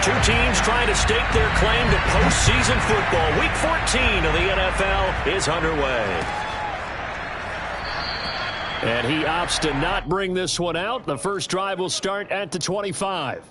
Two teams trying to stake their claim to postseason football. Week 14 of the NFL is underway. And he opts to not bring this one out. The first drive will start at the 25.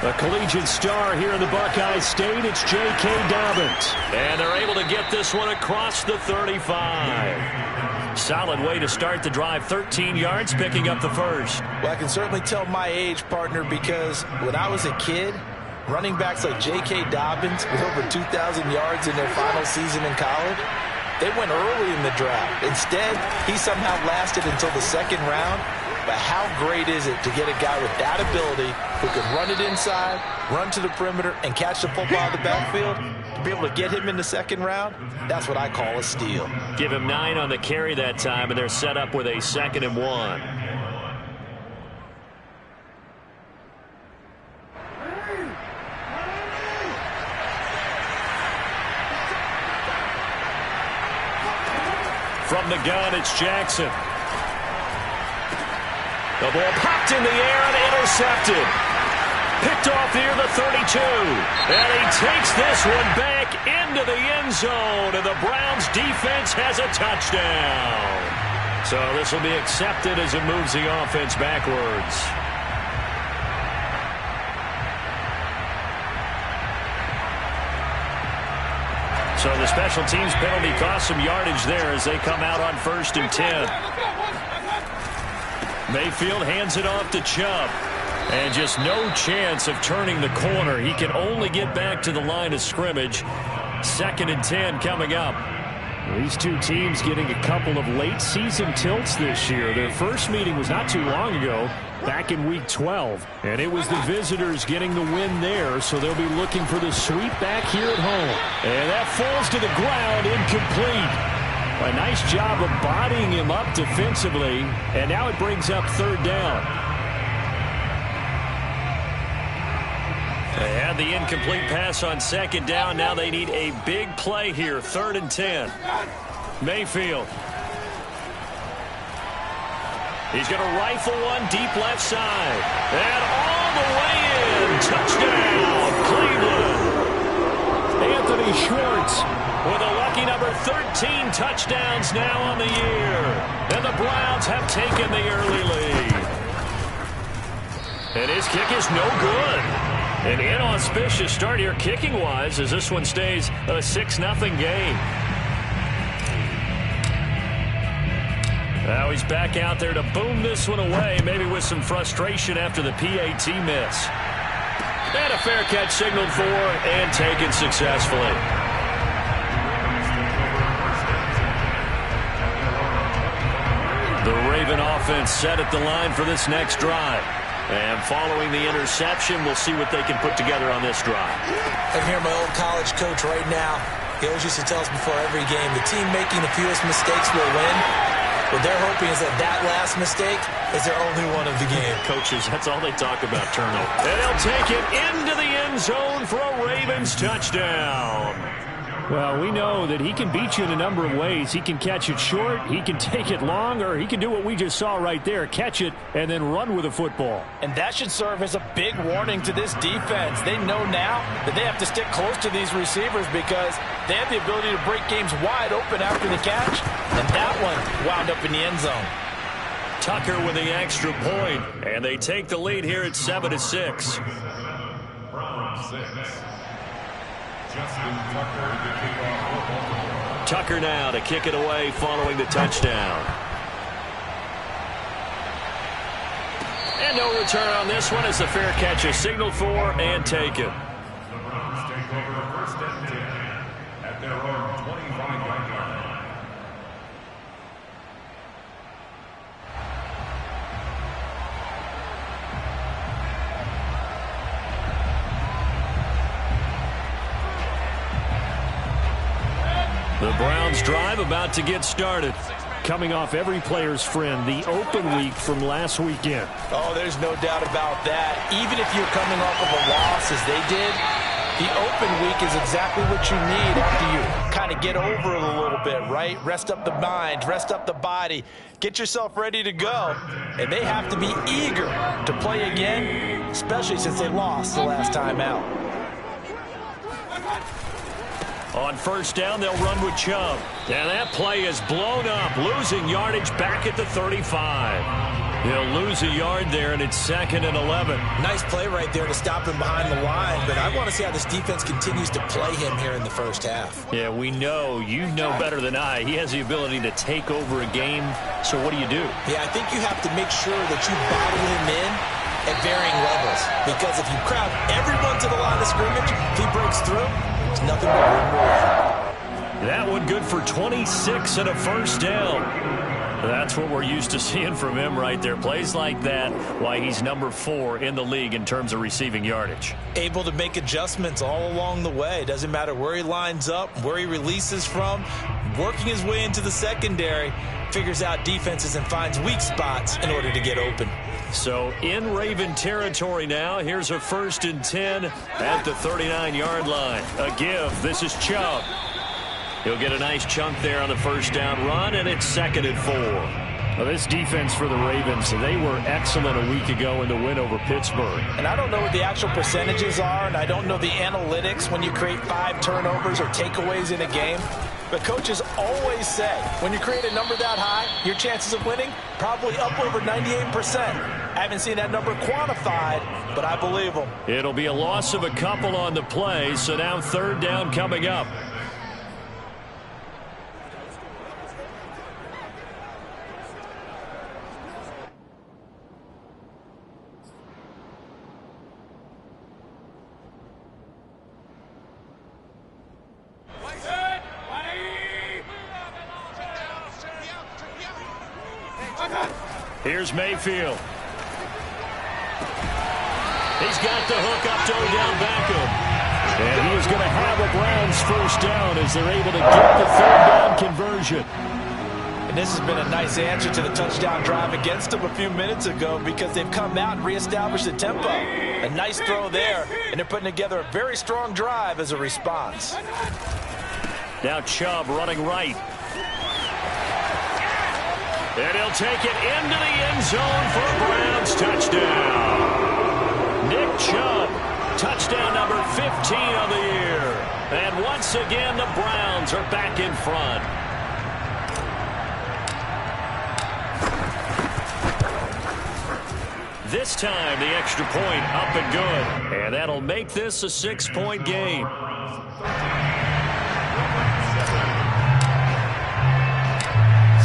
A collegiate star here in the Buckeye State, it's J.K. Dobbins. And they're able to get this one across the 35. Solid way to start the drive, 13 yards, picking up the first. Well, I can certainly tell my age, partner, because when I was a kid, running backs like J.K. Dobbins with over 2,000 yards in their final season in college, they went early in the draft. Instead, he somehow lasted until the second round. But how great is it to get a guy with that ability who can run it inside, run to the perimeter, and catch the football out of the backfield? To be able to get him in the second round, that's what I call a steal. Give him 9 on the carry that time, and they're set up with a 2nd and 1. From the gun, it's Jackson. The ball popped in the air and intercepted. Picked off near the 32. And he takes this one back into the end zone. And the Browns defense has a touchdown. So this will be accepted as it moves the offense backwards. So the special teams penalty cost some yardage there as they come out on 1st and 10. Mayfield hands it off to Chubb. And just no chance of turning the corner. He can only get back to the line of scrimmage. 2nd and 10 coming up. These two teams getting a couple of late season tilts this year. Their first meeting was not too long ago, back in week 12. And it was the visitors getting the win there, so they'll be looking for the sweep back here at home. And that falls to the ground, incomplete. A nice job of bodying him up defensively, and now it brings up 3rd down. They had the incomplete pass on 2nd down. Now they need a big play here, 3rd and 10. Mayfield. He's going to rifle one deep left side. And all the way in. Touchdown, Cleveland. Anthony Schwartz with a lucky number 13 touchdowns now on the year. And the Browns have taken the early lead. And his kick is no good. An inauspicious start here kicking-wise as this one stays a 6-0 game. Now he's back out there to boom this one away, maybe with some frustration after the PAT miss. And a fair catch signaled for and taken successfully. The Raven offense set at the line for this next drive. And following the interception, we'll see what they can put together on this drive. I'm here, my old college coach right now. He always used to tell us before every game, the team making the fewest mistakes will win. What they're hoping is that last mistake is their only one of the game. Coaches, that's all they talk about, turnover. And they'll take it into the end zone for a Ravens touchdown. Well, we know that he can beat you in a number of ways. He can catch it short, he can take it long, or he can do what we just saw right there, catch it and then run with the football. And that should serve as a big warning to this defense. They know now that they have to stick close to these receivers because they have the ability to break games wide open after the catch, and that one wound up in the end zone. Tucker with the extra point, and they take the lead here at 7-6. Tucker now to kick it away following the touchdown. And no return on this one as the fair catch is signaled for and taken. The Browns drive about to get started. Coming off every player's friend, the open week from last weekend. Oh, there's no doubt about that. Even if you're coming off of a loss as they did, the open week is exactly what you need after you kind of get over it a little bit, right? Rest up the mind, rest up the body, get yourself ready to go. And they have to be eager to play again, especially since they lost the last time out. On first down, they'll run with Chubb. And that play is blown up, losing yardage back at the 35. They'll lose a yard there, and it's 2nd and 11. Nice play right there to stop him behind the line, but I want to see how this defense continues to play him here in the first half. Yeah, we know. You know better than I. He has the ability to take over a game, so what do you do? Yeah, I think you have to make sure that you bottle him in at varying levels, because if you crowd everyone to the line of scrimmage, if he breaks through, it's nothing but room to run. That one good for 26 and a first down. That's what we're used to seeing from him right there. Plays like that, why he's number 4 in the league in terms of receiving yardage. Able to make adjustments all along the way. Doesn't matter where he lines up, where he releases from. Working his way into the secondary, figures out defenses and finds weak spots in order to get open. So in Raven territory now. Here's a 1st and 10 at the 39-yard line. A give. This is Chubb. He'll get a nice chunk there on the first down run, and it's 2nd and 4. Well, this defense for the Ravens, they were excellent a week ago in the win over Pittsburgh. And I don't know what the actual percentages are, and I don't know the analytics when you create 5 turnovers or takeaways in a game. But coaches always say, when you create a number that high, your chances of winning probably up over 98%. I haven't seen that number quantified, but I believe them. It'll be a loss of a couple on the play, so now 3rd down coming up. Here's Mayfield. He's got the hook up to Odell Beckham. And he is going to have a Browns first down as they're able to get the 3rd down conversion. And this has been a nice answer to the touchdown drive against them a few minutes ago, because they've come out and reestablished the tempo. A nice throw there, and they're putting together a very strong drive as a response. Now Chubb running right. And he'll take it into the end zone for a Browns touchdown. Nick Chubb, touchdown number 15 on the year. And once again, the Browns are back in front. This time, the extra point up and good. And that'll make this a 6-point game.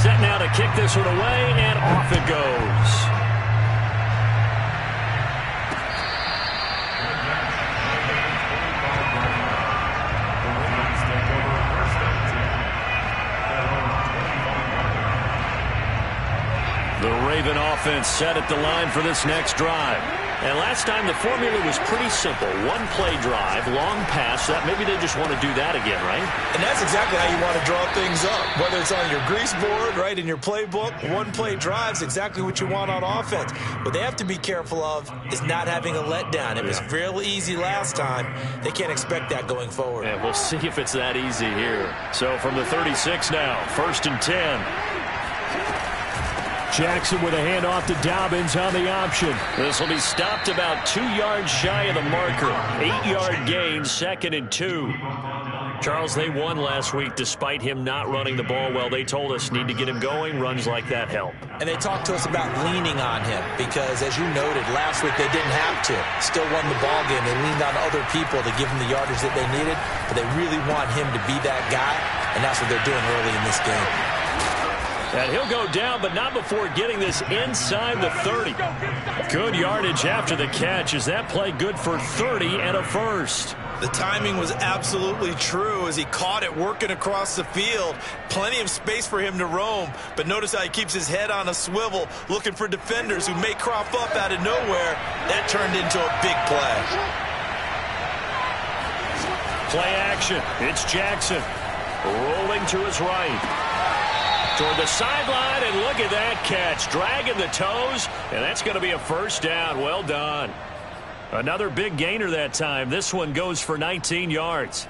Set now to kick this one away, and off it goes. The Raven offense set at the line for this next drive. And last time the formula was pretty simple. 1-play drive, long pass. That maybe they just want to do that again, right? And that's exactly how you want to draw things up. Whether it's on your grease board, right, in your playbook, 1-play drive's exactly what you want on offense. What they have to be careful of is not having a letdown. It was real easy last time. They can't expect that going forward. And we'll see if it's that easy here. So from the 36 now, 1st and 10. Jackson with a handoff to Dobbins on the option. This will be stopped about 2 yards shy of the marker. 8-yard gain, 2nd and 2. Charles, they won last week despite him not running the ball well. They told us need to get him going. Runs like that help. And they talked to us about leaning on him because, as you noted, last week they didn't have to. Still won the ball game. They leaned on other people to give him the yardage that they needed, but they really want him to be that guy, and that's what they're doing early in this game. And he'll go down, but not before getting this inside the 30. Good yardage after the catch. Is that play good for 30 and a first? The timing was absolutely true as he caught it working across the field. Plenty of space for him to roam, but notice how he keeps his head on a swivel, looking for defenders who may crop up out of nowhere. That turned into a big play. Play action. It's Jackson. Rolling to his right. Toward the sideline, and look at that catch. Dragging the toes, and that's going to be a first down. Well done. Another big gainer that time. This one goes for 19 yards.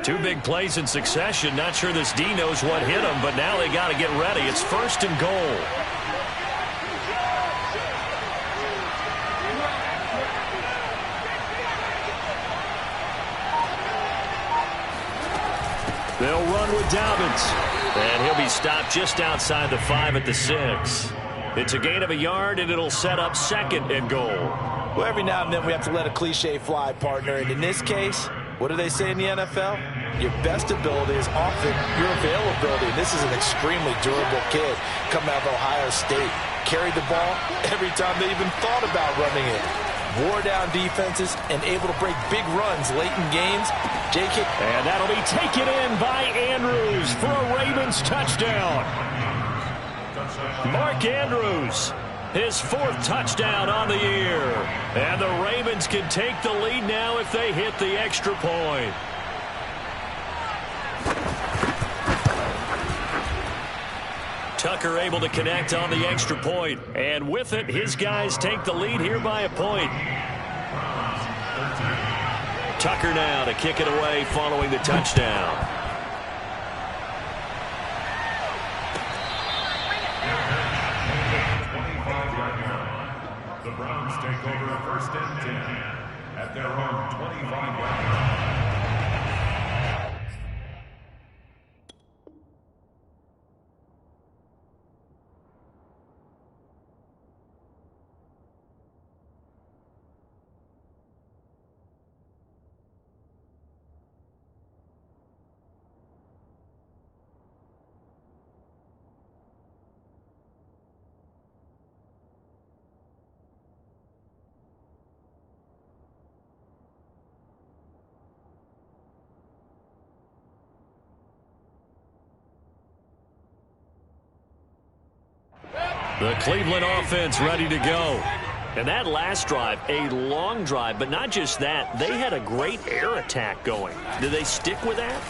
Two big plays in succession. Not sure this D knows what hit him, but now they got to get ready. It's first and goal. They'll run with Dobbins. And he'll be stopped just outside the 5 at the 6. It's a gain of a yard, and it'll set up second and goal. Well, every now and then we have to let a cliche fly, partner. And in this case, what do they say in the NFL? Your best ability is often your availability. And this is an extremely durable kid coming out of Ohio State. Carried the ball every time they even thought about running it. Wore down defenses and able to break big runs late in games. J.K. And that'll be taken in by Andrews for a Ravens touchdown. Mark Andrews, his 4th touchdown on the year. And the Ravens can take the lead now if they hit the extra point. Tucker able to connect on the extra point. And with it, his guys take the lead here by a point. Tucker now to kick it away following the touchdown. The Browns take over first and 10 at their own 25-yard line. The Cleveland offense ready to go. And that last drive, a long drive, but not just that. They had a great air attack going. Do they stick with that?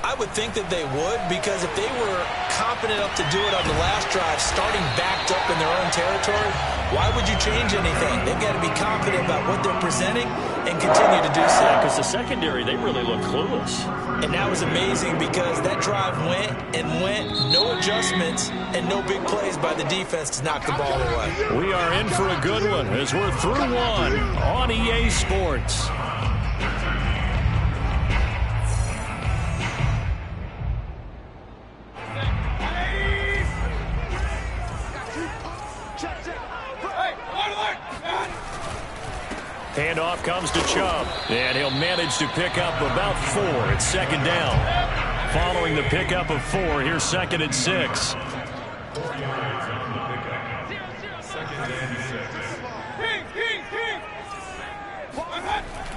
I would think that they would, because if they were confident enough to do it on the last drive, starting backed up in their own territory, why would you change anything? They've got to be confident about what they're presenting and continue to do so. Because the secondary, they really look clueless. And that was amazing because that drive went and went, no adjustments and no big plays by the defense to knock the ball away. We are in for a good one as we're through one on EA Sports. Handoff comes to Chubb, and he'll manage to pick up about 4. It's second down. Following the pickup of 4, here's second and 6.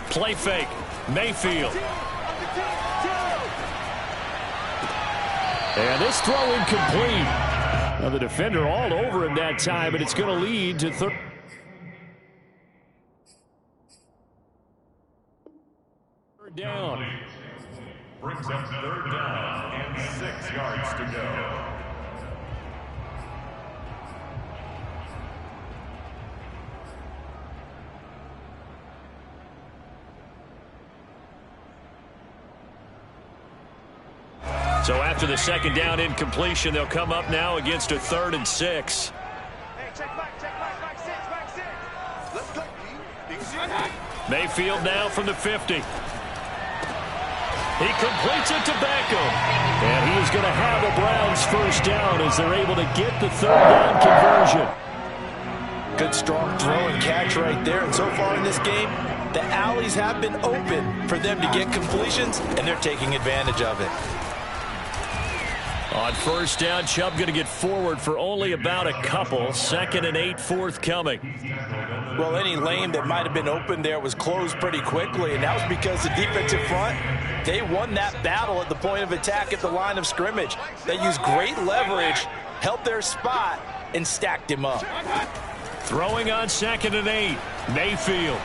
Play fake. Mayfield. And this throw incomplete. Now the defender all over him that time, but it's going to lead to third. Down. Brings up third down and 6 yards to go. So after the second down incompletion, they'll come up now against a 3rd and 6. Hey, check back, back 6. Let's go. Mayfield now from the 50. He completes it to Beckham. And he is going to have the Browns first down as they're able to get the 3rd down conversion. Good strong throw and catch right there. And so far in this game, the alleys have been open for them to get completions, and they're taking advantage of it. On first down, Chubb going to get forward for only about a couple. 2nd and 8 forthcoming. Well, any lane that might have been open there was closed pretty quickly, and that was because the defensive front, they won that battle at the point of attack at the line of scrimmage. They used great leverage, held their spot, and stacked him up. Throwing on 2nd and 8. Mayfield.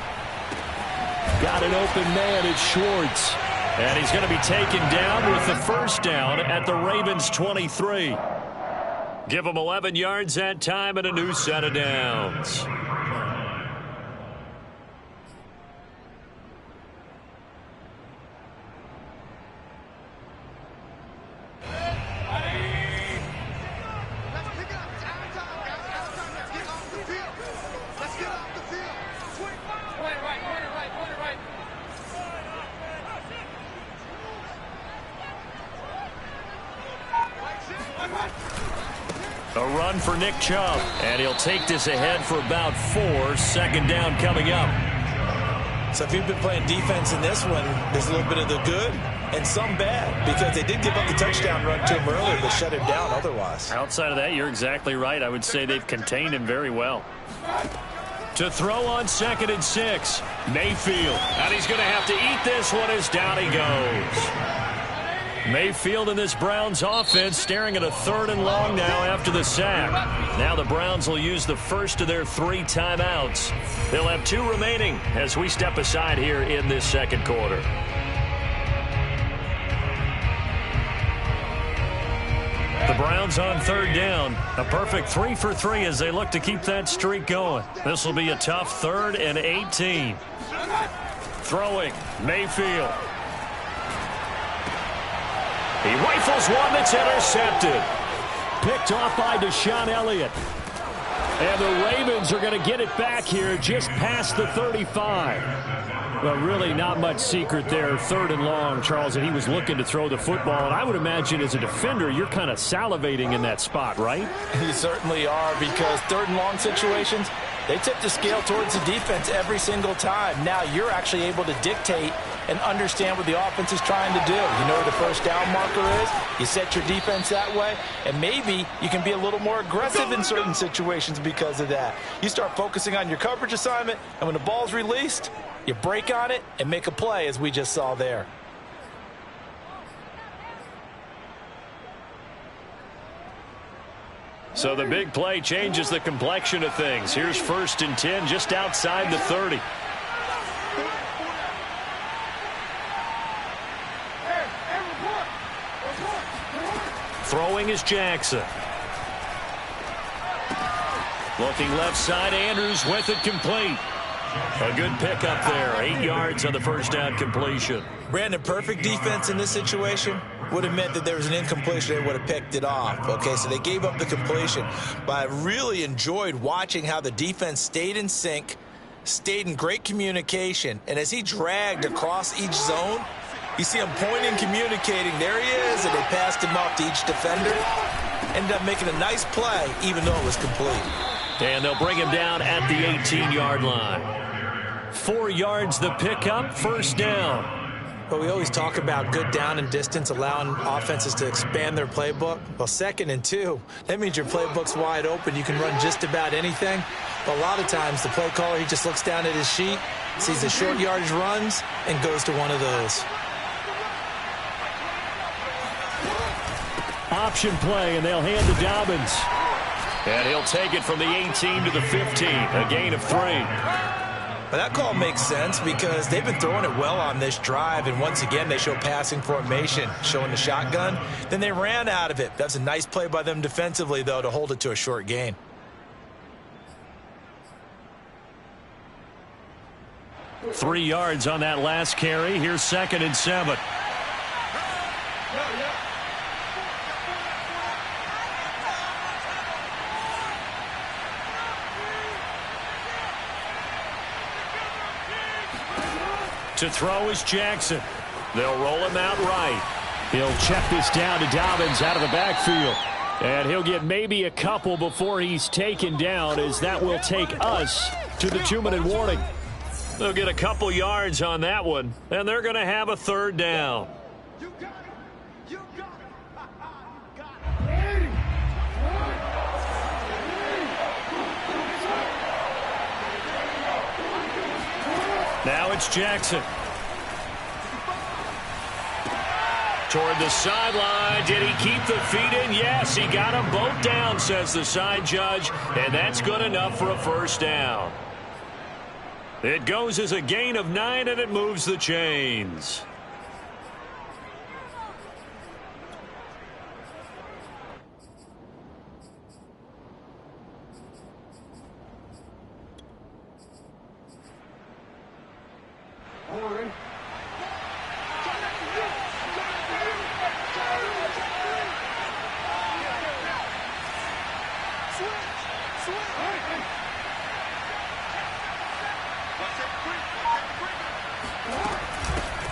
Got an open man. It's Schwartz. And he's going to be taken down with the first down at the Ravens 23. Give them 11 yards that time and a new set of downs. A run for Nick Chubb, and he'll take this ahead for about 4. 2nd down coming up. So if you've been playing defense in this one, there's a little bit of the good and some bad, because they did give up the touchdown run to him earlier, but shut him down otherwise. Outside of that, you're exactly right. I would say they've contained him very well. To throw on 2nd and 6, Mayfield. And he's going to have to eat this one as down he goes. Mayfield in this Browns offense staring at a 3rd and long now after the sack. Now the Browns will use the first of their 3 timeouts. They'll have 2 remaining as we step aside here in this second quarter. The Browns on 3rd down. A perfect 3 for 3 as they look to keep that streak going. This will be a tough 3rd and 18. Throwing, Mayfield. He rifles one that's intercepted. Picked off by Deshaun Elliott. And the Ravens are going to get it back here just past the 35. Well, really not much secret there. 3rd and long, Charles, and he was looking to throw the football. And I would imagine as a defender, you're kind of salivating in that spot, right? You certainly are, because 3rd and long situations, they tip the scale towards the defense every single time. Now you're actually able to dictate and understand what the offense is trying to do. You know where the first down marker is. You set your defense that way, and maybe you can be a little more aggressive in certain situations because of that. You start focusing on your coverage assignment, and when the ball's released, you break on it and make a play, as we just saw there. So the big play changes the complexion of things. Here's 1st and 10 just outside the 30. Throwing is Jackson. Looking left side, Andrews with it complete. A good pickup there. 8 yards on the first down completion. Brandon, perfect defense in this situation would have meant that there was an incompletion. They would have picked it off. Okay, so they gave up the completion. But I really enjoyed watching how the defense stayed in sync, stayed in great communication. And as he dragged across each zone, you see him pointing, communicating. There he is, and they passed him off to each defender. Ended up making a nice play, even though it was complete. And they'll bring him down at the 18-yard line. 4 yards the pickup, 1st down. But we always talk about good down and distance, allowing offenses to expand their playbook. Well, 2nd and 2, that means your playbook's wide open. You can run just about anything. But a lot of times, the play caller, he just looks down at his sheet, sees the short yardage runs, and goes to one of those. Option play, and they'll hand to Dobbins. And he'll take it from the 18 to the 15, a gain of 3. But that call makes sense because they've been throwing it well on this drive, and once again they show passing formation, showing the shotgun. Then they ran out of it. That's a nice play by them defensively, though, to hold it to a short gain. Three yards on that last carry. Here's 2nd and 7. To throw is Jackson. They'll roll him out right. He'll check this down to Dobbins out of the backfield. And he'll get maybe a couple before he's taken down, as that will take us to the 2-minute warning. They'll get a couple yards on that one, and they're going to have a 3rd down. You got it. You got it. You got it. Now it's Jackson. Toward the sideline. Did he keep the feet in? Yes, he got them both down, says the side judge. And that's good enough for a first down. It goes as a gain of 9, and it moves the chains.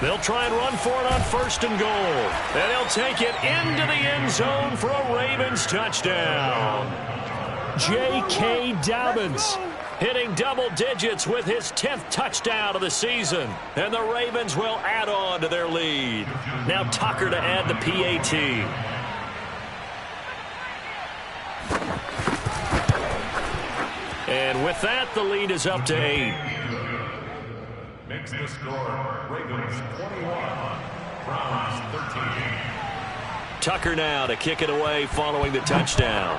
They'll try and run for it on 1st and goal. And he'll take it into the end zone for a Ravens touchdown. J.K. Dobbins hitting double digits with his 10th touchdown of the season. And the Ravens will add on to their lead. Now Tucker to add the PAT. And with that, the lead is up to 8. Makes the score Ravens 21, Browns 13. Tucker now to kick it away following the touchdown.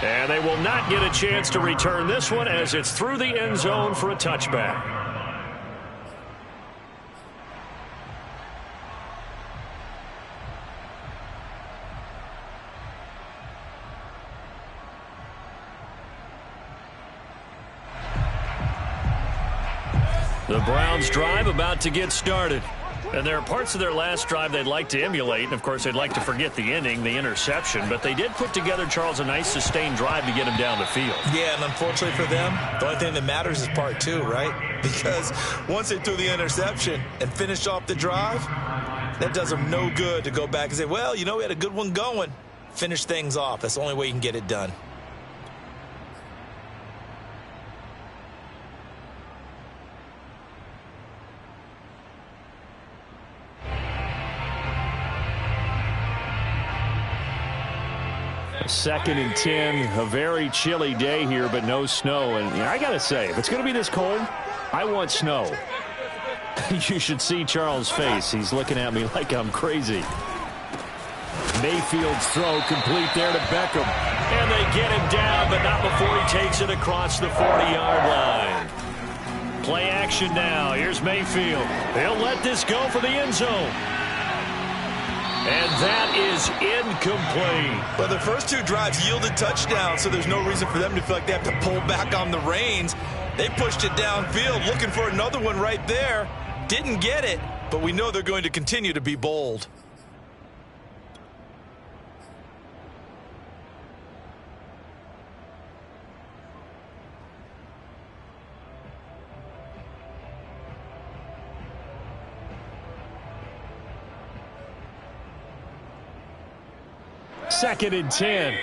And they will not get a chance to return this one as it's through the end zone for a touchback. The Browns drive about to get started. And there are parts of their last drive they'd like to emulate. And, of course, they'd like to forget the inning, the interception. But they did put together, Charles, a nice sustained drive to get him down the field. Yeah, and unfortunately for them, the only thing that matters is part 2, right? Because once they threw the interception and finished off the drive, that does them no good to go back and say, well, you know, we had a good one going. Finish things off. That's the only way you can get it done. Second and 10, a very chilly day here, but no snow. And I got to say, if it's going to be this cold, I want snow. You should see Charles' face. He's looking at me like I'm crazy. Mayfield's throw complete there to Beckham. And they get him down, but not before he takes it across the 40-yard line. Play action now. Here's Mayfield. He'll let this go for the end zone. And that is incomplete. Well, the first 2 drives yielded touchdowns, so there's no reason for them to feel like they have to pull back on the reins. They pushed it downfield, looking for another one right there. Didn't get it, but we know they're going to continue to be bold. Second and 10.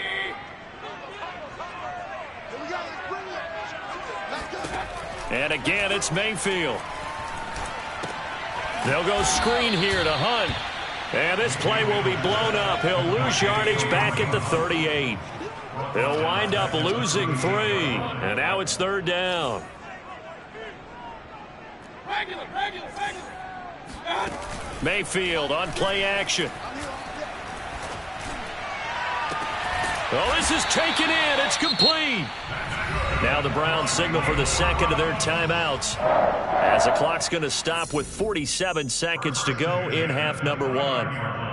And again, it's Mayfield. They'll go screen here to Hunt. And this play will be blown up. He'll lose yardage back at the 38. He'll wind up losing 3. And now it's 3rd down. Mayfield on play action. Oh, this is taken in. It's complete. Now the Browns signal for the second of their timeouts as the clock's going to stop with 47 seconds to go in half number 1.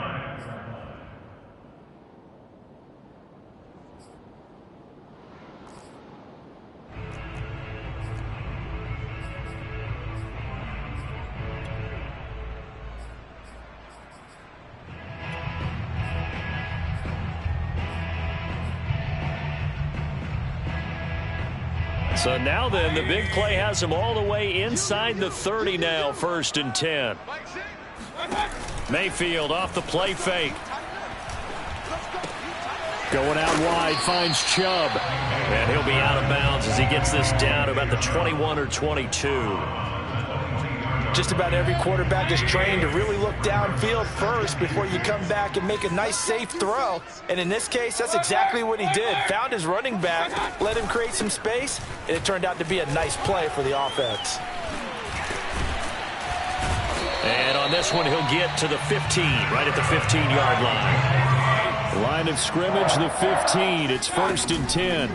So now then, the big play has them all the way inside the 30 now, 1st and 10. Mayfield off the play fake. Going out wide, finds Chubb. And he'll be out of bounds as he gets this down to about the 21 or 22. Just about every quarterback is trained to really look downfield first before you come back and make a nice, safe throw. And in this case, that's exactly what he did. Found his running back, let him create some space, and it turned out to be a nice play for the offense. And on this one, he'll get to the 15, right at the 15-yard line. Line of scrimmage, the 15. It's 1st and 10.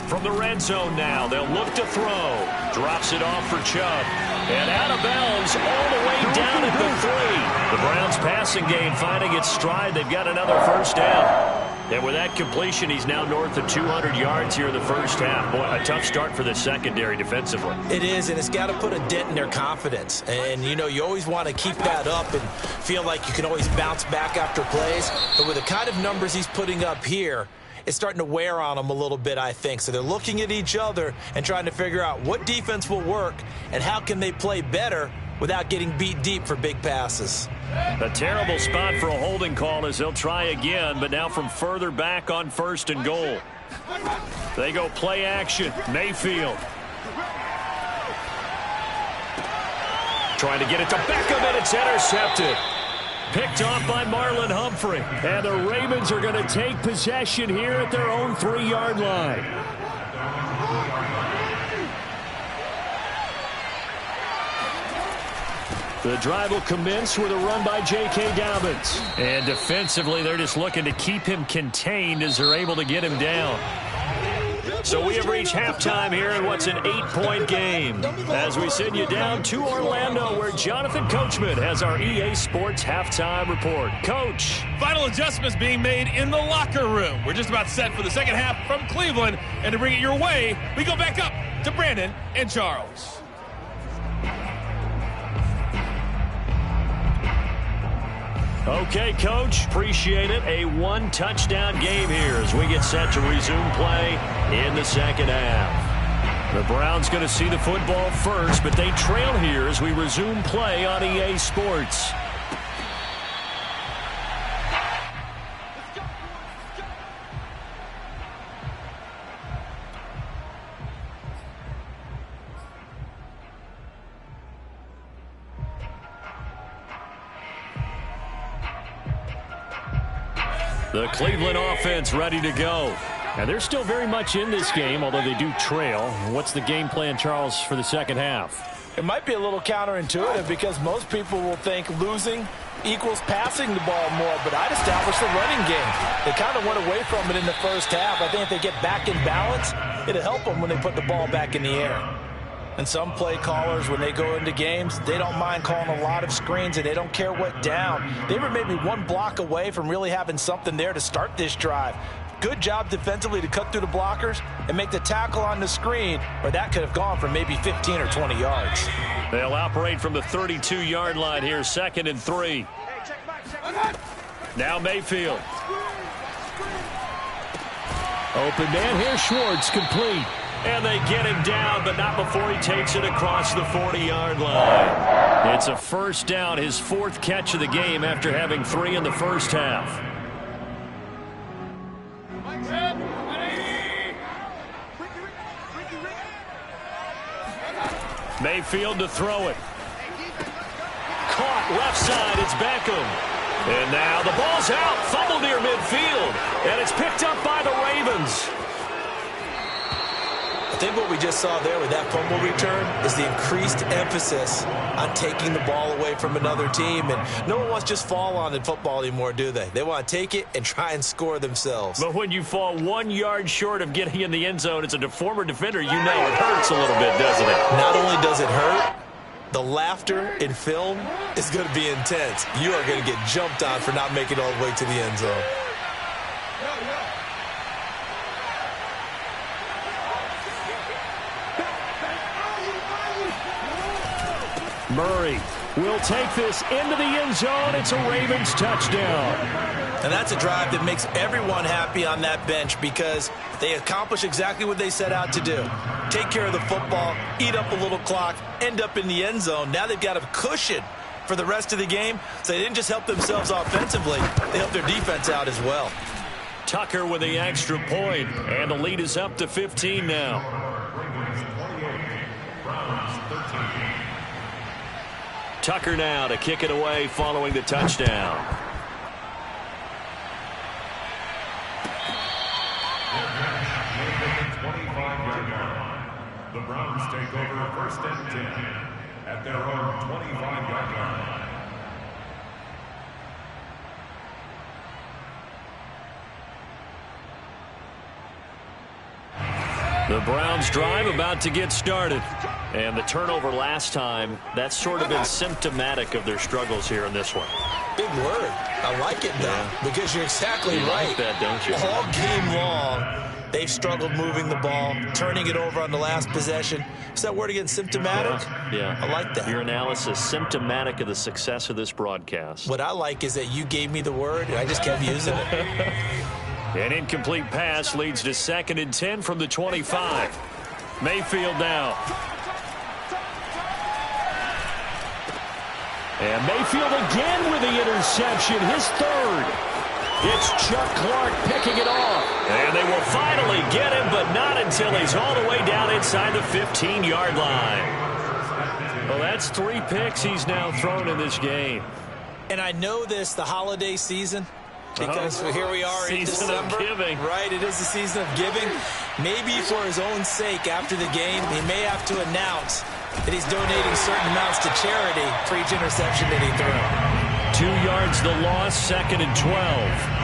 From the red zone now, they'll look to throw. Drops it off for Chubb. And out of bounds all the way down at the 3. The Browns passing game finding its stride. They've got another 1st down. And with that completion, he's now north of 200 yards here in the 1st half. Boy, a tough start for the secondary defensively. It is, and it's got to put a dent in their confidence. And, you know, you always want to keep that up and feel like you can always bounce back after plays. But with the kind of numbers he's putting up here, it's starting to wear on them a little bit, I think. So they're looking at each other and trying to figure out what defense will work and how can they play better without getting beat deep for big passes. A terrible spot for a holding call as they'll try again, but now from further back on 1st and goal. They go play action. Mayfield. Trying to get it to Beckham, and it's intercepted. Picked off by Marlon Humphrey. And the Ravens are going to take possession here at their own 3-yard line. The drive will commence with a run by J.K. Dobbins. And defensively, they're just looking to keep him contained as they're able to get him down. So we have reached halftime here in what's an 8-point game. As we send you down to Orlando, where Jonathan Coachman has our EA Sports halftime report. Coach. Final adjustments being made in the locker room. We're just about set for the second half from Cleveland. And to bring it your way, we go back up to Brandon and Charles. Okay, Coach, appreciate it. A 1-touchdown game here as we get set to resume play in the second half. The Browns going to see the football first, but they trail here as we resume play on EA Sports. The Cleveland offense ready to go. And they're still very much in this game, although they do trail. What's the game plan, Charles, for the second half? It might be a little counterintuitive because most people will think losing equals passing the ball more, but I'd establish the running game. They kind of went away from it in the 1st half. I think if they get back in balance, it'll help them when they put the ball back in the air. And some play callers, when they go into games, they don't mind calling a lot of screens, and they don't care what down. They were maybe one block away from really having something there to start this drive. Good job defensively to cut through the blockers and make the tackle on the screen, or that could have gone for maybe 15 or 20 yards. They'll operate from the 32-yard line here, 2nd and 3. Now Mayfield. Open man here, Schwartz, complete. And they get him down, but not before he takes it across the 40-yard line. It's a 1st down, his 4th catch of the game after having 3 in the 1st half. Mayfield to throw it. Caught left side, it's Beckham. And now the ball's out, fumble near midfield. And it's picked up by the Ravens. I think what we just saw there with that fumble return is the increased emphasis on taking the ball away from another team. And no one wants to just fall on in football anymore, do they? They want to take it and try and score themselves. But when you fall 1 yard short of getting in the end zone as a former defender, you know it hurts a little bit, doesn't it? Not only does it hurt, the laughter in film is going to be intense. You are going to get jumped on for not making it all the way to the end zone. Murray will take this into the end zone. It's a Ravens touchdown. And that's a drive that makes everyone happy on that bench because they accomplish exactly what they set out to do. Take care of the football, eat up a little clock, end up in the end zone. Now they've got a cushion for the rest of the game, so they didn't just help themselves offensively, they helped their defense out as well. Tucker with the extra point, and the lead is up to 15 now. Tucker now to kick it away following the touchdown. The Browns take over 1st and 10 at their own 25-yard line. The Browns drive about to get started. And the turnover last time, that's sort of been symptomatic of their struggles here in this one. Big word. I like it, though, because you're exactly right. Like that, don't you? All game long, they've struggled moving the ball, turning it over on the last possession. Is that word again, symptomatic? Yeah. I like that. Your analysis, symptomatic of the success of this broadcast. What I like is that you gave me the word, and I just kept using it. An incomplete pass leads to 2nd and 10 from the 25. Mayfield now. And Mayfield again with the interception, his third. It's Chuck Clark picking it off. And they will finally get him, but not until he's all the way down inside the 15-yard line. Well, that's 3 picks he's now thrown in this game. And I know this, the holiday season, because here we are in December. Season of giving. Right, it is the season of giving. Maybe for his own sake after the game, he may have to announce that he's donating certain amounts to charity for each interception that he threw. 2 yards the loss, 2nd and 12.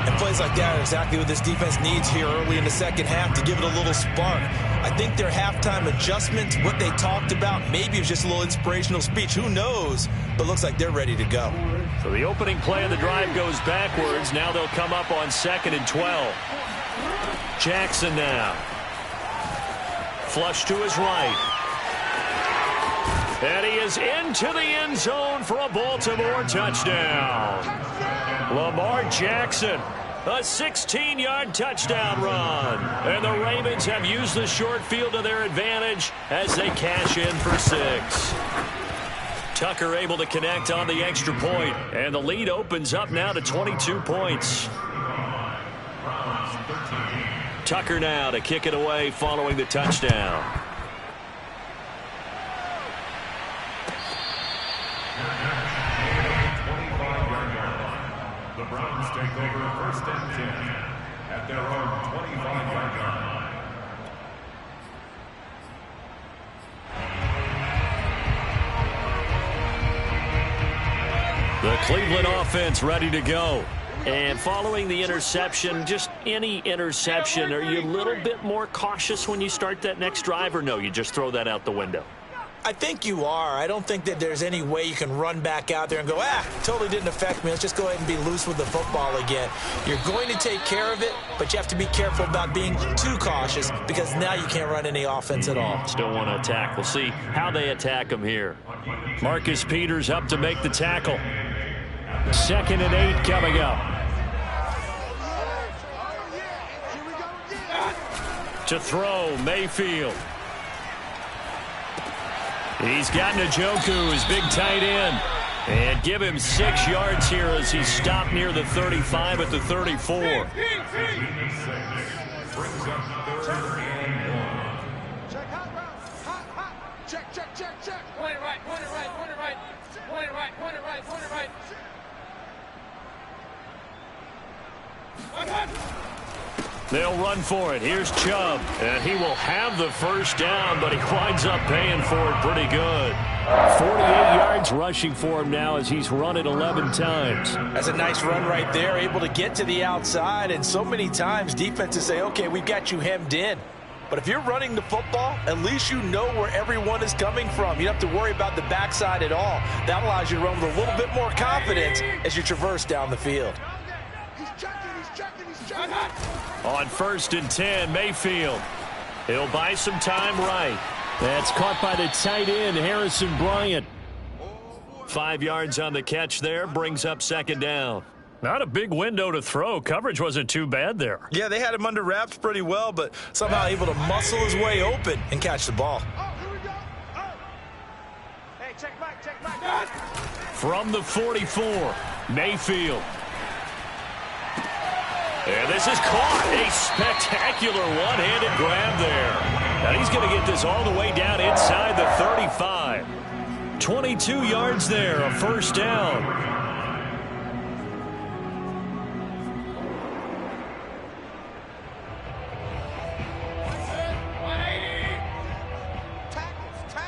And plays like that are exactly what this defense needs here early in the second half to give it a little spark. I think their halftime adjustment, what they talked about, maybe it was just a little inspirational speech. Who knows? But looks like they're ready to go. So the opening play of the drive goes backwards. Now they'll come up on 2nd and 12. Jackson now. Flush to his right. And he is into the end zone for a Baltimore touchdown. Lamar Jackson, a 16-yard touchdown run. And the Ravens have used the short field to their advantage as they cash in for 6. Tucker able to connect on the extra point. And the lead opens up now to 22 points. Tucker now to kick it away following the touchdown. The Browns take over 1st and 10 at their own 25-yard line. The Cleveland offense ready to go. And following the interception, just any interception, are you a little bit more cautious when you start that next drive, or no, you just throw that out the window? I think you are. I don't think that there's any way you can run back out there and go, totally didn't affect me. Let's just go ahead and be loose with the football again. You're going to take care of it, but you have to be careful about being too cautious because now you can't run any offense at all. Still want to attack. We'll see how they attack him here. Marcus Peters up to make the tackle. 2nd and 8 coming up. To throw, Mayfield. He's got Njoku, his big tight end. And give him 6 yards here as he's stopped near the 35 at the 34. Brings up 3rd and 1. Check hot route. Hot. Check. Point it right. Point it right. They'll run for it. Here's Chubb. And he will have the first down, but he winds up paying for it pretty good. 48 yards rushing for him now as he's run it 11 times. That's a nice run right there, able to get to the outside. And so many times defenses say, okay, we've got you hemmed in. But if you're running the football, at least you know where everyone is coming from. You don't have to worry about the backside at all. That allows you to run with a little bit more confidence as you traverse down the field. He's checking. On 1st and 10, Mayfield. He'll buy some time right. That's caught by the tight end, Harrison Bryant. 5 yards on the catch there, brings up 2nd down. Not a big window to throw. Coverage wasn't too bad there. Yeah, they had him under wraps pretty well, but somehow able to muscle his way open and catch the ball. Oh, here we go. Oh. Hey, check back. From the 44, Mayfield. And this is caught. A spectacular one-handed grab there. And he's going to get this all the way down inside the 35. 22 yards there, a first down. Tackles.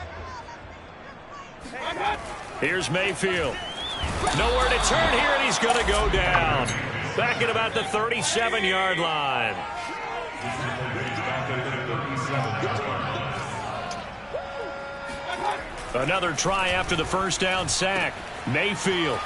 Here's Mayfield. Nowhere to turn here, and he's going to go down. Back at about the 37-yard line. Another try after the first down sack. Mayfield.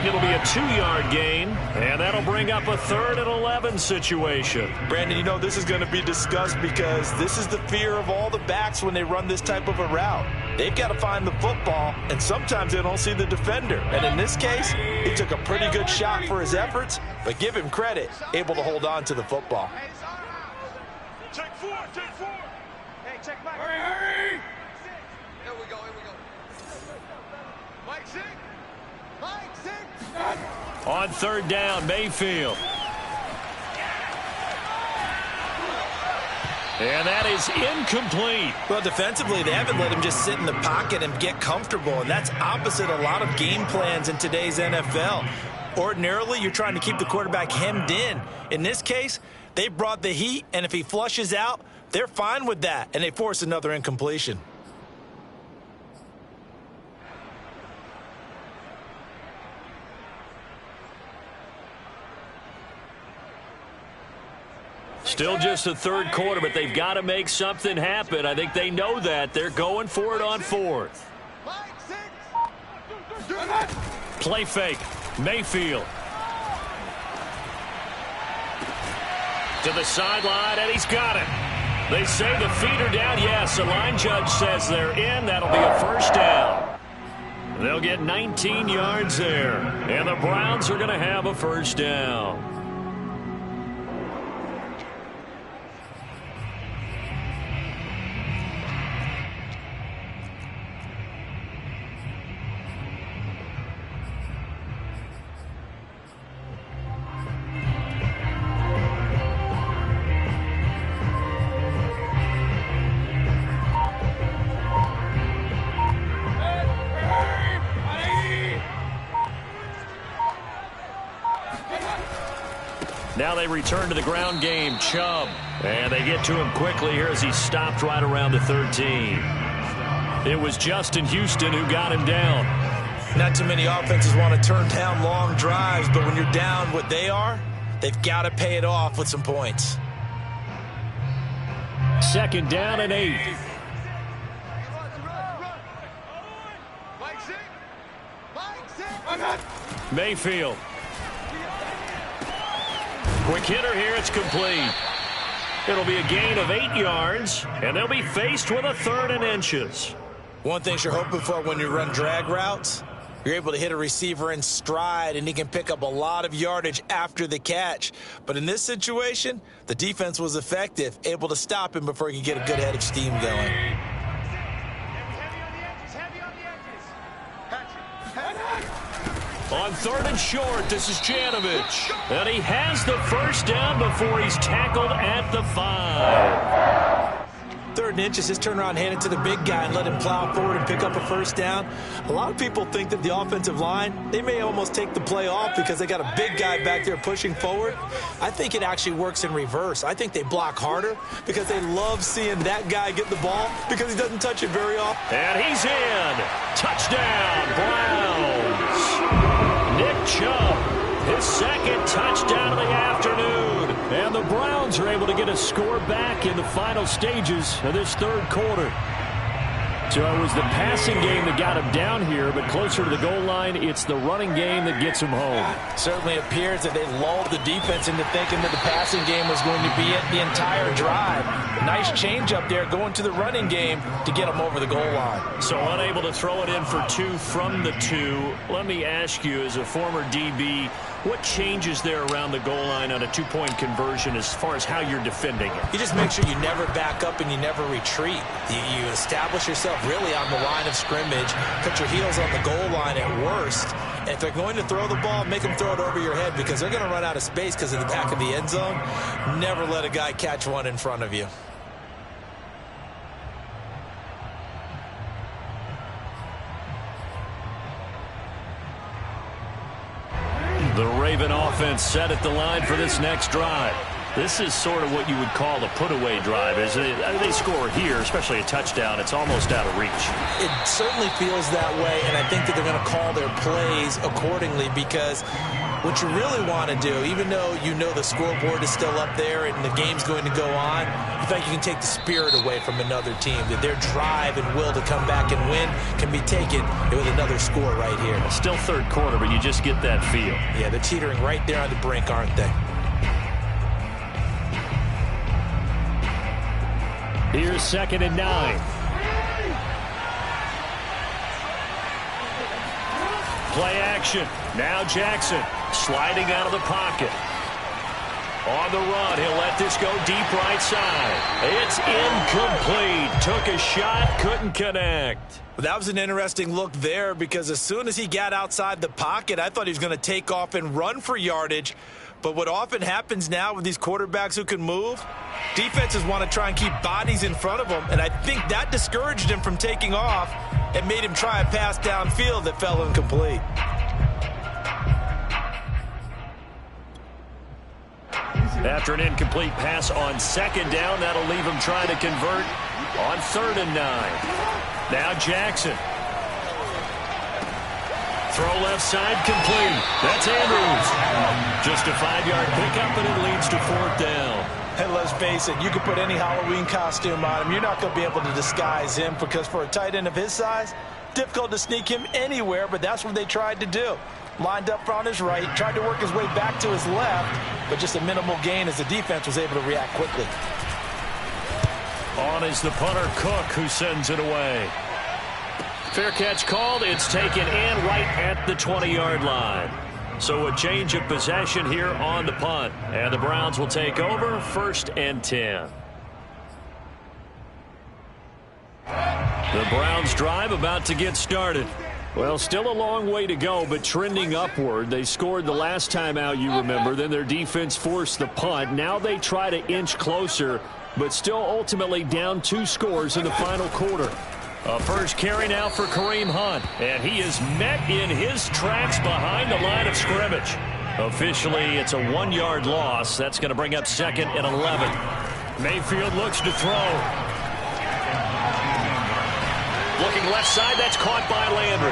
It'll be a 2-yard gain, and that'll bring up a 3rd and 11 situation. Brandon, you know this is going to be discussed because this is the fear of all the backs when they run this type of a route. They've got to find the football, and sometimes they don't see the defender. And in this case, he took a pretty good shot for his efforts, but give him credit, able to hold on to the football. Check 4, check 4. Hey, check back. Hurry. Here we go, here we go. Mike 6. Mike 6. On 3rd down, Mayfield. And that is incomplete. Well, defensively, they haven't let him just sit in the pocket and get comfortable, and that's opposite a lot of game plans in today's NFL. Ordinarily, you're trying to keep the quarterback hemmed in. In this case, they brought the heat, and if he flushes out, they're fine with that, and they force another incompletion. Still just the 3rd quarter, but they've got to make something happen. I think they know that. They're going for it on 4th. Play fake. Mayfield. To the sideline, and he's got it. They say the feet are down. Yes, the line judge says they're in. That'll be a 1st down. They'll get 19 yards there. And the Browns are going to have a 1st down. Now they return to the ground game. Chubb. And they get to him quickly here as he stopped right around the 13. It was Justin Houston who got him down. Not too many offenses want to turn down long drives, but when you're down what they are, they've got to pay it off with some points. 2nd down and 8. Mayfield. Quick hitter here. It's complete. It'll be a gain of 8 yards, and they'll be faced with a 3rd and inches. One thing you're hoping for when you run drag routes, you're able to hit a receiver in stride, and he can pick up a lot of yardage after the catch. But in this situation, the defense was effective, able to stop him before he could get a good head of steam going. On 3rd and short, this is Janovich. And he has the 1st down before he's tackled at the 5. 3rd and inches, his turnaround, hand it to the big guy and let him plow forward and pick up a 1st down. A lot of people think that the offensive line, they may almost take the play off because they got a big guy back there pushing forward. I think it actually works in reverse. I think they block harder because they love seeing that guy get the ball because he doesn't touch it very often. And he's in. Touchdown, Browns. Nick Chubb, his 2nd touchdown of the afternoon. And the Browns are able to get a score back in the final stages of this 3rd quarter. So it was the passing game that got him down here, but closer to the goal line, it's the running game that gets him home. Certainly appears that they lulled the defense into thinking that the passing game was going to be it the entire drive. Nice change up there going to the running game to get them over the goal line. So unable to throw it in for 2 from the 2. Let me ask you, as a former DB, what changes there around the goal line on a 2-point conversion as far as how you're defending it? You just make sure you never back up and you never retreat. You establish yourself really on the line of scrimmage, put your heels on the goal line at worst. And if they're going to throw the ball, make them throw it over your head because they're going to run out of space because of the back of the end zone. Never let a guy catch one in front of you. The Raven offense set at the line for this next drive. This is sort of what you would call a put-away drive. As they score here, especially a touchdown, it's almost out of reach. It certainly feels that way, and I think that they're going to call their plays accordingly, because what you really want to do, even though you know the scoreboard is still up there and the game's going to go on, you think you can take the spirit away from another team, that their drive and will to come back and win can be taken with another score right here. Still third quarter, but you just get that feel. Yeah, they're teetering right there on the brink, aren't they? Here's 2nd and 9. Play action. Now Jackson sliding out of the pocket. On the run, he'll let this go deep right side. It's incomplete. Took a shot, couldn't connect. That was an interesting look there, because as soon as he got outside the pocket, I thought he was going to take off and run for yardage. But what often happens now with these quarterbacks who can move, defenses want to try and keep bodies in front of them, and I think that discouraged him from taking off and made him try a pass downfield that fell incomplete. After an incomplete pass on 2nd down, that'll leave him trying to convert on 3rd and 9. Now Jackson. Throw left side, complete. That's Andrews. Just a 5-yard pickup, and it leads to 4th down. And let's face it, you can put any Halloween costume on him. You're not going to be able to disguise him, because for a tight end of his size, difficult to sneak him anywhere, but that's what they tried to do. Lined up on his right, tried to work his way back to his left, but just a minimal gain as the defense was able to react quickly. On is the punter, Cook, who sends it away. Fair catch called. It's taken in right at the 20-yard line. So a change of possession here on the punt. And the Browns will take over 1st and 10. The Browns drive about to get started. Well, still a long way to go, but trending upward. They scored the last time out, you remember. Then their defense forced the punt. Now they try to inch closer, but still ultimately down 2 scores in the final quarter. A first carry now for Kareem Hunt, and he is met in his tracks behind the line of scrimmage. Officially, it's a 1-yard loss. That's going to bring up 2nd and 11. Mayfield looks to throw. Looking left side, that's caught by Landry.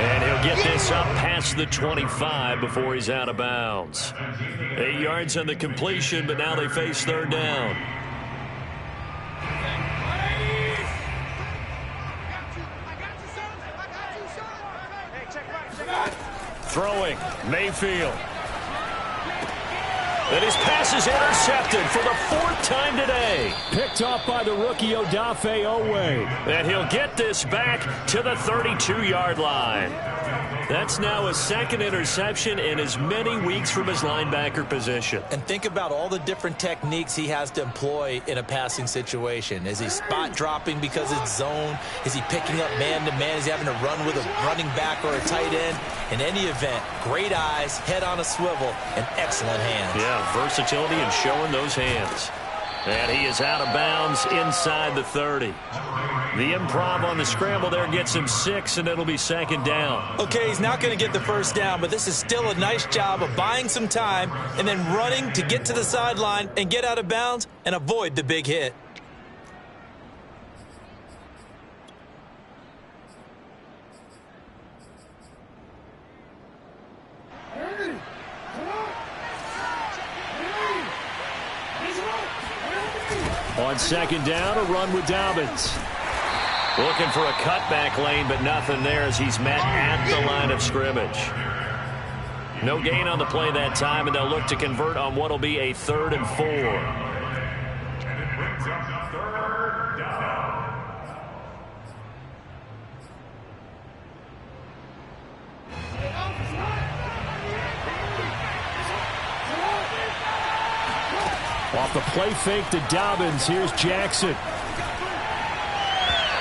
And he'll get this up past the 25 before he's out of bounds. 8 yards on the completion, but now they face 3rd down. Throwing, Mayfield. And his pass is intercepted for the 4th time today. Picked off by the rookie Odafe Owe. And he'll get this back to the 32-yard line. That's now his 2nd interception in as many weeks from his linebacker position. And think about all the different techniques he has to employ in a passing situation. Is he spot dropping because it's zone? Is he picking up man-to-man? Is he having to run with a running back or a tight end? In any event, great eyes, head on a swivel, and excellent hands. Yeah, versatility and showing those hands. And he is out of bounds inside the 30. The improv on the scramble there gets him 6, and it'll be 2nd down. Okay, he's not going to get the first down, but this is still a nice job of buying some time and then running to get to the sideline and get out of bounds and avoid the big hit. On 2nd down, a run with Dobbins. Looking for a cutback lane, but nothing there as he's met at the line of scrimmage. No gain on the play that time, and they'll look to convert on what will be a 3rd and 4. And it brings up 3rd down. Off the play fake to Dobbins, here's Jackson.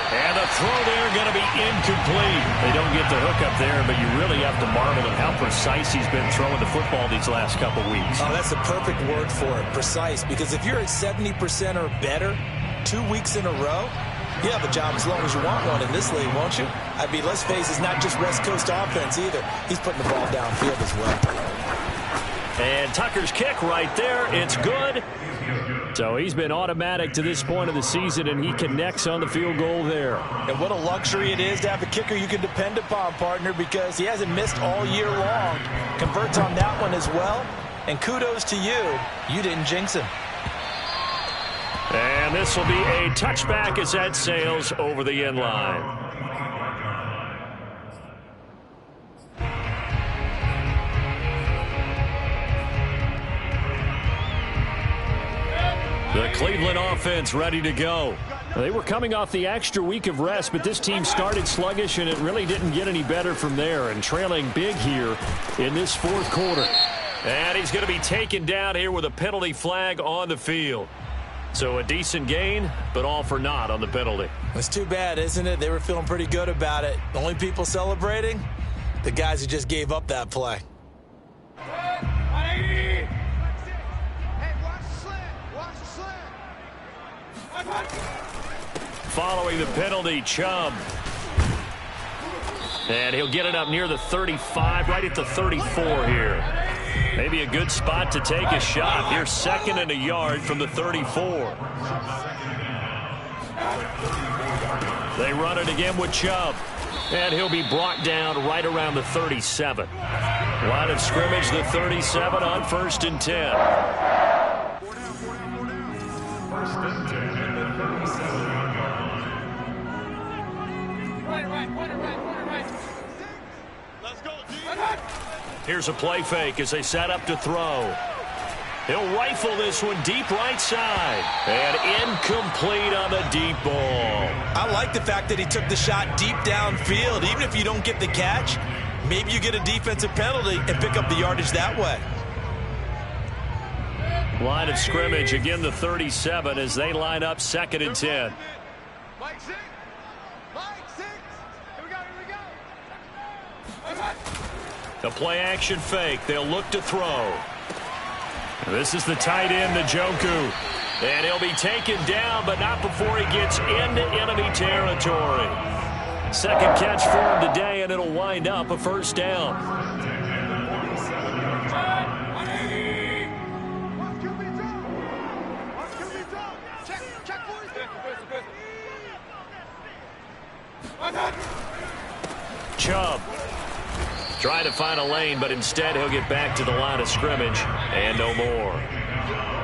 And the throw there going to be incomplete. They don't get the hook up there, but you really have to marvel at how precise he's been throwing the football these last couple weeks. Oh, that's the perfect word for it, precise, because if you're at 70% or better 2 weeks in a row, you have a job as long as you want one in this league, won't you? I mean, let's face it, it's not just West Coast offense either. He's putting the ball downfield as well. And Tucker's kick right there. It's good. So he's been automatic to this point of the season, and he connects on the field goal there. And what a luxury it is to have a kicker you can depend upon, partner, because he hasn't missed all year long. Converts on that one as well. And kudos to you. You didn't jinx him. And this will be a touchback as that sails over the end line. The Cleveland offense ready to go. They were coming off the extra week of rest, but this team started sluggish, and it really didn't get any better from there, and trailing big here in this fourth quarter. And he's going to be taken down here with a penalty flag on the field. So a decent gain, but all for naught on the penalty. It's too bad, isn't it? They were feeling pretty good about it. The only people celebrating, the guys who just gave up that play. Following the penalty, Chubb. And he'll get it up near the 35, right at the 34 here. Maybe a good spot to take a shot. Here's 2nd and a yard from the 34. They run it again with Chubb. And he'll be brought down right around the 37. Line of scrimmage, the 37 on 1st and 10. First and 10 at the 37-yard line. Let's go, G. Here's a play fake as they set up to throw. He'll rifle this one deep right side. And incomplete on the deep ball. I like the fact that he took the shot deep downfield. Even if you don't get the catch, maybe you get a defensive penalty and pick up the yardage that way. Line of scrimmage, again the 37 as they line up 2nd and 10. Mike 6. Mike 6. Here we go. The play action fake. They'll look to throw. This is the tight end, Njoku. And he'll be taken down, but not before he gets into enemy territory. Second catch for him today, and it'll wind up a first down. Chubb trying to find a lane, but instead he'll get back to the line of scrimmage and no more.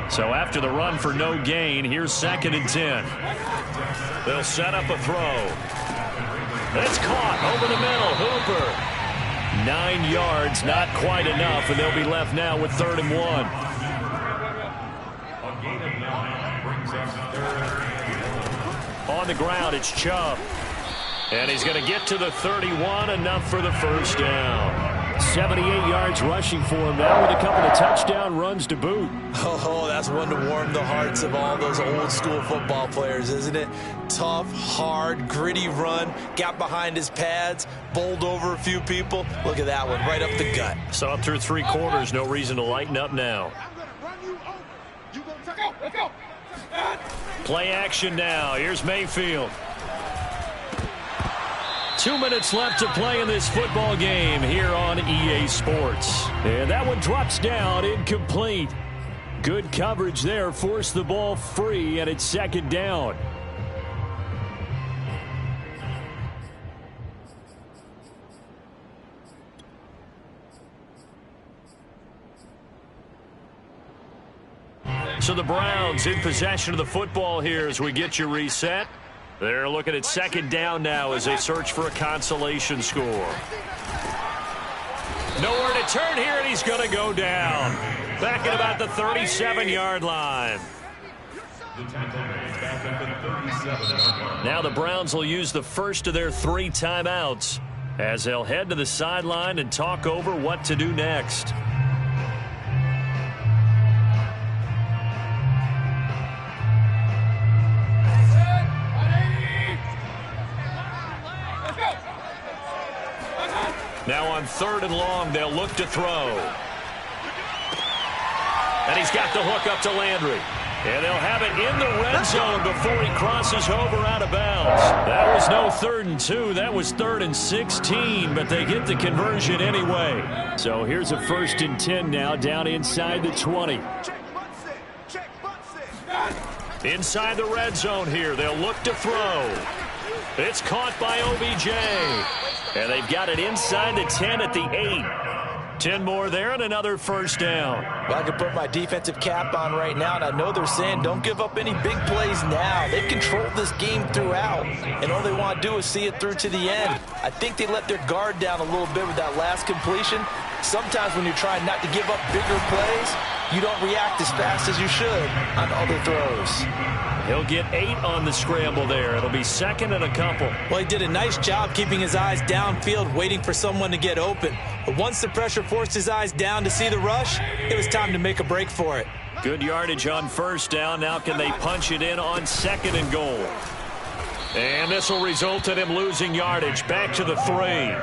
So after the run for no gain, here's 2nd and 10. They'll set up a throw. It's caught over the middle. Hooper. 9 yards, not quite enough, and they'll be left now with 3rd and 1. A gain of 9 brings up 3rd. On the ground, it's Chubb. And he's going to get to the 31, enough for the first down. 78 yards rushing for him now with a couple of touchdown runs to boot. Oh, that's one to warm the hearts of all those old school football players, isn't it? Tough, hard, gritty run, got behind his pads, bowled over a few people. Look at that one, right up the gut. So up through 3 quarters, no reason to lighten up now. Let's go. Play action now. Here's Mayfield. 2 minutes left to play in this football game here on EA Sports. And that one drops down, incomplete. Good coverage there, forced the ball free, and it's 2nd down. So the Browns in possession of the football here as we get you reset. They're looking at 2nd down now as they search for a consolation score. Nowhere to turn here, and he's going to go down. Back at about the 37-yard line. Now the Browns will use the first of their 3 timeouts as they'll head to the sideline and talk over what to do next. Now on 3rd and long, they'll look to throw. And he's got the hook up to Landry. And they'll have it in the red zone before he crosses over out of bounds. That was no 3rd and 2. That was 3rd and 16, but they get the conversion anyway. So here's a 1st and 10 now down inside the 20. Inside the red zone here. They'll look to throw. It's caught by OBJ. And they've got it inside the 10 at the 8. 10 more there and another 1st down. Well, I can put my defensive cap on right now, and I know they're saying don't give up any big plays now. They've controlled this game throughout, and all they want to do is see it through to the end. I think they let their guard down a little bit with that last completion. Sometimes when you're trying not to give up bigger plays, you don't react as fast as you should on other throws. He'll get 8 on the scramble there. It'll be 2nd and a couple. Well, he did a nice job keeping his eyes downfield, waiting for someone to get open. But once the pressure forced his eyes down to see the rush, it was time to make a break for it. Good yardage on 1st down. Now can they punch it in on 2nd and goal? And this will result in him losing yardage. Back to the 3.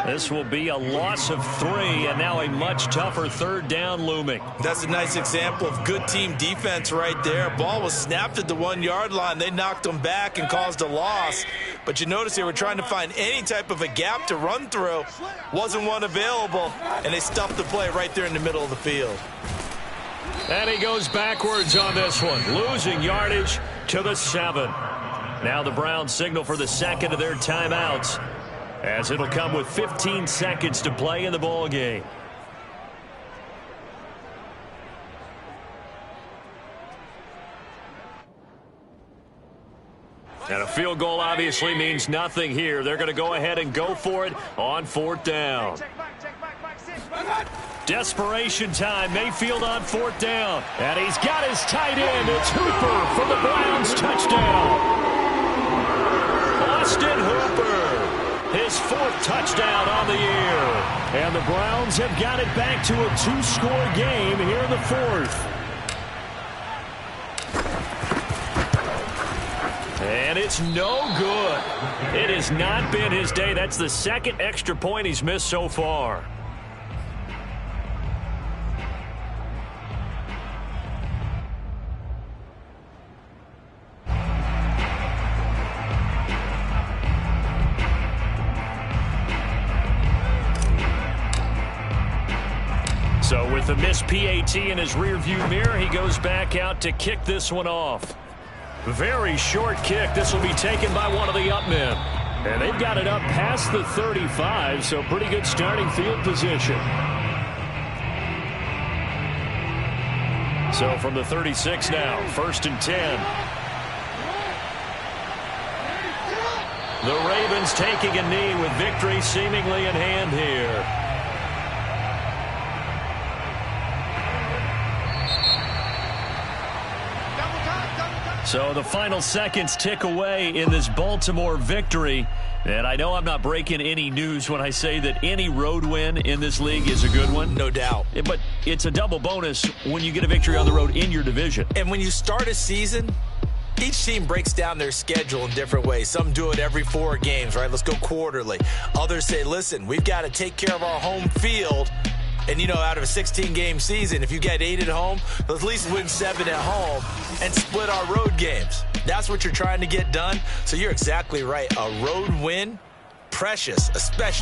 This will be a loss of 3, and now a much tougher 3rd down looming. That's a nice example of good team defense right there. Ball was snapped at the 1-yard line. They knocked them back and caused a loss. But you notice they were trying to find any type of a gap to run through. Wasn't one available, and they stuffed the play right there in the middle of the field. And he goes backwards on this one, losing yardage to the 7. Now the Browns signal for the 2nd of their timeouts, as it'll come with 15 seconds to play in the ball game. And a field goal obviously means nothing here. They're going to go ahead and go for it on 4th down. Desperation time. Mayfield on 4th down. And he's got his tight end. It's Hooper for the Browns touchdown. Austin Hooper, his 4th touchdown on the year. And the Browns have got it back to a 2-score game here in the 4th. And it's no good. It has not been his day. That's the 2nd extra point he's missed so far. So with the missed PAT in his rearview mirror, he goes back out to kick this one off. Very short kick. This will be taken by one of the up men. And they've got it up past the 35, so pretty good starting field position. So from the 36 now, 1st and 10. The Ravens taking a knee with victory seemingly in hand here. So the final seconds tick away in this Baltimore victory. And I know I'm not breaking any news when I say that any road win in this league is a good one. No doubt. But it's a double bonus when you get a victory on the road in your division. And when you start a season, each team breaks down their schedule in different ways. Some do it every 4 games, right? Let's go quarterly. Others say, listen, we've got to take care of our home field. And, you know, out of a 16-game season, if you get 8 at home, let's at least win 7 at home and split our road games. That's what you're trying to get done. So you're exactly right. A road win, precious, especially